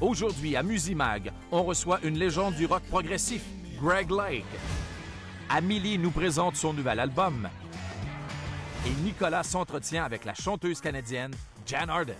Aujourd'hui, à MusiMag, on reçoit une légende du rock progressif, Greg Lake. Amélie nous présente son nouvel album. Et Nicolas s'entretient avec la chanteuse canadienne Jan Arden.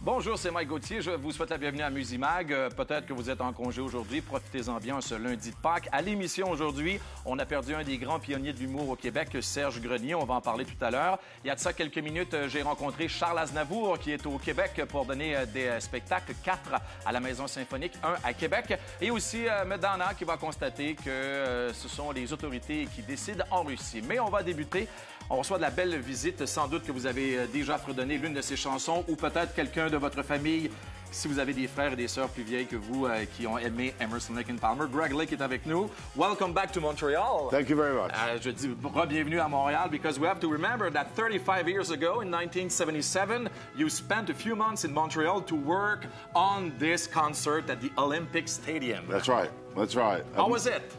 Bonjour, c'est Mike Gauthier. Je vous souhaite la bienvenue à MusiMag. Peut-être que vous êtes en congé aujourd'hui. Profitez-en bien ce lundi de Pâques. À l'émission aujourd'hui, on a perdu un des grands pionniers de l'humour au Québec, Serge Grenier. On va en parler tout à l'heure. Il y a de ça quelques minutes, j'ai rencontré Charles Aznavour qui est au Québec pour donner des spectacles, 4 à la Maison Symphonique, 1 à Québec. Et aussi Madonna qui va constater que ce sont les autorités qui décident en Russie. Mais on va débuter. On reçoit de la belle visite. Sans doute que vous avez déjà fredonné l'une de ses chansons ou peut-être quelqu'un de votre famille, si vous avez des frères et des sœurs plus vieilles que vous qui ont aimé Emerson, Lake and Palmer. Greg Lake est avec nous. Welcome back to Montreal. Thank you very much. Je dis bienvenue à Montréal because we have to remember that 35 years ago in 1977, you spent a few months in Montreal to work on this concert at the Olympic Stadium. That's right. That's right. How was it?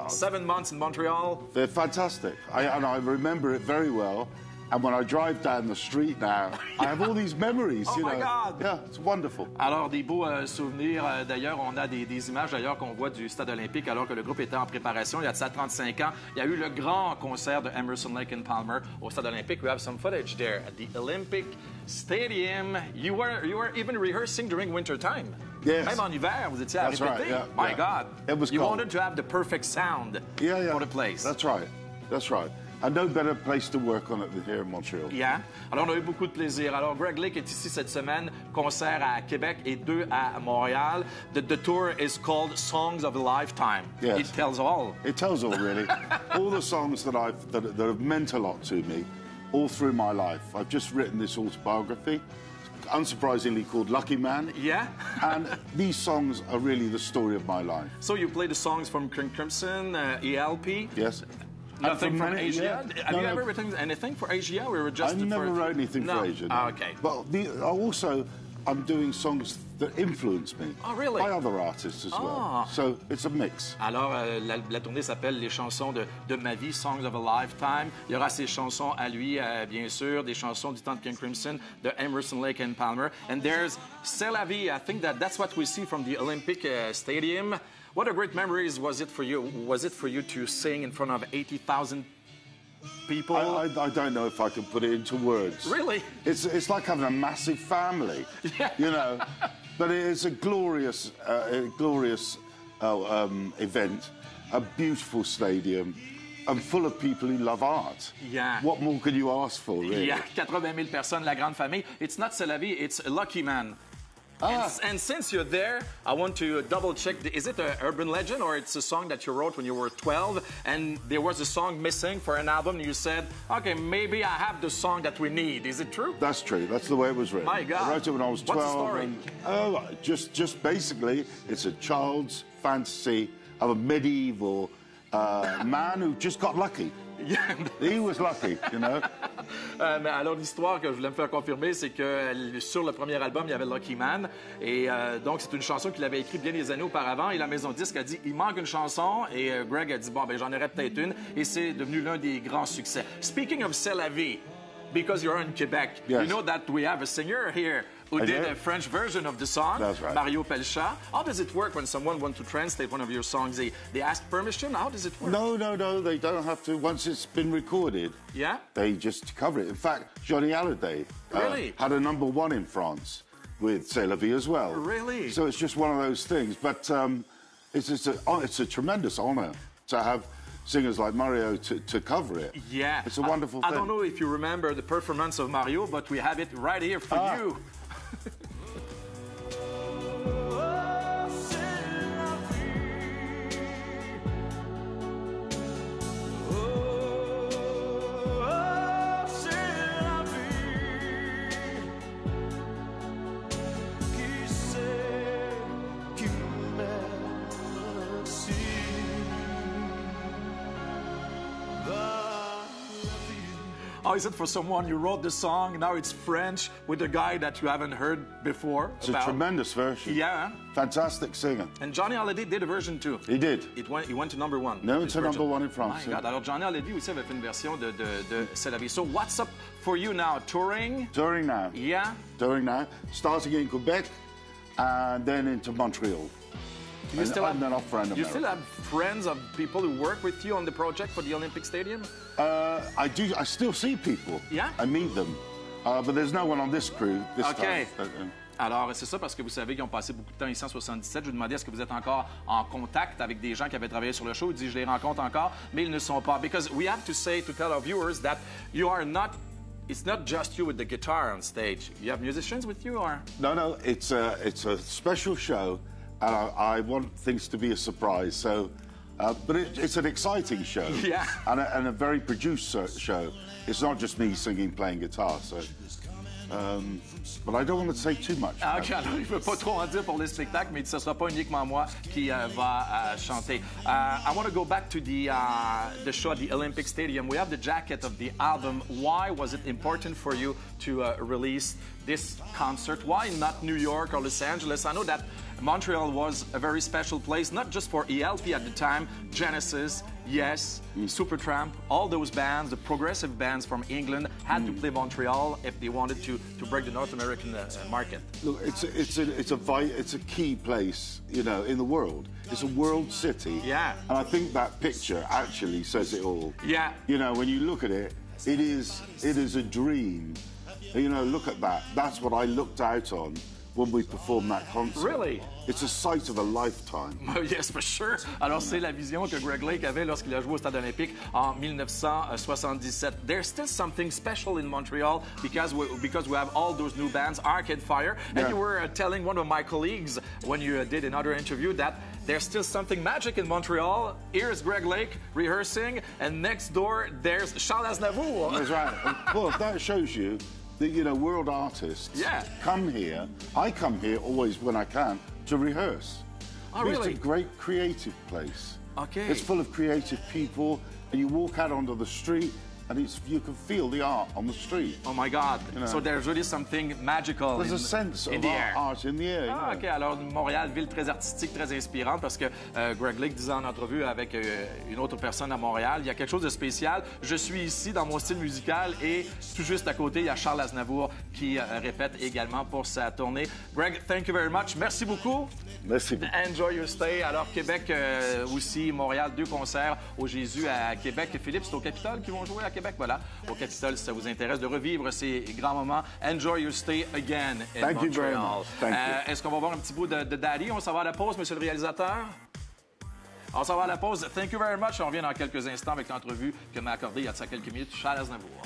7 months in Montreal. They're fantastic. I remember it very well. And when I drive down the street now, I have all these memories, you know. Oh my God! Yeah, it's wonderful. Alors, des beaux souvenirs. D'ailleurs, on a des images d'ailleurs qu'on voit du Stade olympique alors que le groupe était en préparation. Il y a de ça 35 ans. Il y a eu le grand concert de Emerson, Lake and Palmer au Stade olympique. We have some footage there at the Olympic Stadium. You were even rehearsing during winter time. Yes. Même en hiver, vous étiez à répéter. Right, yeah, My God. It was You cold. wanted to have the perfect sound for the place. That's right. That's right. And no better place to work on it than here in Montreal. Yeah. Alors, on a eu beaucoup de plaisir. Alors, Greg Lake est ici cette semaine, concert à Québec et 2 à Montréal. The tour is called Songs of a Lifetime. Yes. It tells all. It tells all, really. All the songs that have meant a lot to me all through my life. I've just written this autobiography, unsurprisingly called Lucky Man. Yeah. And these songs are really the story of my life. So you play the songs from King Crimson, ELP? Yes. Nothing from Asia? Yeah. Have you ever written anything for Asia? We were just I never wrote anything for Asia. No. Okay. But I'm doing songs that influence me. Oh, really? By other artists as well. So it's a mix. Alors, la tournée s'appelle Les chansons de ma vie, Songs of a Lifetime. Il y aura ses chansons à lui, bien sûr, des chansons du temps de King Crimson, de Emerson, Lake and Palmer. And there's C'est la vie. I think that's what we see from the Olympic Stadium. What a great memories was it for you? Was it for you to sing in front of 80,000 people? I don't know if I can put it into words. Really? It's like having a massive family, yeah. You know. But it is a glorious event, a beautiful stadium, and full of people who love art. Yeah. What more could you ask for, really? Yeah, 80 000 personnes, la grande famille. It's not C'est la vie, it's Lucky Man. And since you're there, I want to double-check. Is it an urban legend or it's a song that you wrote when you were 12 and there was a song missing for an album and you said, okay, maybe I have the song that we need. Is it true? That's true. That's the way it was written. My God. I wrote it when I was 12. What's the story? Just basically, it's a child's fantasy of a medieval man who just got lucky. Yeah. He was lucky, you know. Mais alors, l'histoire que je voulais me faire confirmer, c'est que sur le premier album, il y avait Lucky Man. Et donc, c'est une chanson qu'il avait écrite bien des années auparavant. Et la maison de disque a dit, il manque une chanson. Et Greg a dit, bon, ben j'en aurais peut-être une. Et c'est devenu l'un des grands succès. Speaking of C'est la vie, because you're in Quebec, yes. You know that we have a singer here who did a French version of the song, That's right. Mario Pelchat. How does it work when someone wants to translate one of your songs? They ask permission? How does it work? No, they don't have to. Once it's been recorded, yeah, they just cover it. In fact, Johnny Hallyday really? Had a #1 in France with C'est la vie as well. Really? So it's just one of those things. But it's a tremendous honour to have singers like Mario to cover it. Yeah. It's a wonderful thing. I don't know if you remember the performance of Mario, but we have it right here for you. How is it for someone you wrote the song, now it's French with a guy that you haven't heard before? It's a tremendous version. Yeah. Fantastic singer. And Johnny Hallyday did a version too. He did. He went to #1. No, it's a #1 in France. My God. Alors Johnny Hallyday aussi avait fait une version de C'est la vie. So what's up for you now? Touring? Touring now. Yeah. Touring now. Starting in Quebec and then into Montreal. You still have, then off for you still have friends of people who work with you on the project for the Olympic Stadium? I do. I still see people. Yeah? I meet them. But there's no one on this crew this Okay. time. Alors, c'est ça parce que vous savez qu'ils ont passé beaucoup de temps ici en 77. Je vous demandais est-ce que vous êtes encore en contact avec des gens qui avaient travaillé sur le show. Il dit je les rencontre encore, mais ils ne sont pas. Because we have to say to tell our viewers that you are not. It's not just you with the guitar on stage. You have musicians with you, or? No. It's a special show, and I want things to be a surprise. So, but it's an exciting show. Yeah. And a very produced show. It's not just me singing, playing guitar. So. But I don't want to say too much. OK, alors il ne veut pas trop en dire pour les spectacles, mais ce ne sera pas uniquement moi qui va chanter. I want to go back to the show at the Olympic Stadium. We have the jacket of the album. Why was it important for you to release this concert? Why not New York or Los Angeles? I know that Montreal was a very special place, not just for ELP at the time, Genesis, Yes, Supertramp, all those bands, the progressive bands from England had to play Montreal if they wanted to break the North American market. Look, it's a key place, you know, in the world. It's a world city. Yeah. And I think that picture actually says it all. Yeah. You know, when you look at it, it is a dream. You know, look at that. That's what I looked out on when we performed that concert. Really? It's a sight of a lifetime. Yes, for sure. Alors, c'est la vision que Greg Lake avait lorsqu'il a joué au Stade olympique en 1977. There's still something special in Montreal because we have all those new bands, Arcade Fire. And Yeah. you were telling one of my colleagues when you did another interview that there's still something magic in Montreal. Here's Greg Lake rehearsing, and next door, there's Charles Aznavour. That's right. Well, that shows you that, you know, world artists come here. I come here always when I can to rehearse. Oh, really? It's a great creative place. Okay. It's full of creative people, and you walk out onto the street, and you can feel the art on the street. Oh my God. You know. So there's really something magical There's a sense in of the air. art in the air. You know. OK. Alors, Montréal, ville très artistique, très inspirante, parce que Greg Lake disait en entrevue avec une autre personne à Montréal, il y a quelque chose de spécial. Je suis ici dans mon style musical et tout juste à côté, il y a Charles Aznavour qui répète également pour sa tournée. Greg, thank you very much. Merci beaucoup. Merci beaucoup. Enjoy your stay. Alors, Québec aussi, Montréal, 2 concerts au Jésus à Québec. Philippe, c'est au Capitole qu'ils vont jouer à Québec? Voilà, au Capitole, si ça vous intéresse de revivre ces grands moments. Enjoy your stay again in Thank Montreal. you very much. Thank you. Est-ce qu'on va voir un petit bout de Daddy? On s'en va à la pause, monsieur le réalisateur? On s'en va à la pause. Thank you very much. On revient dans quelques instants avec l'entrevue que m'a accordée il y a de ça quelques minutes Charles Aznavour.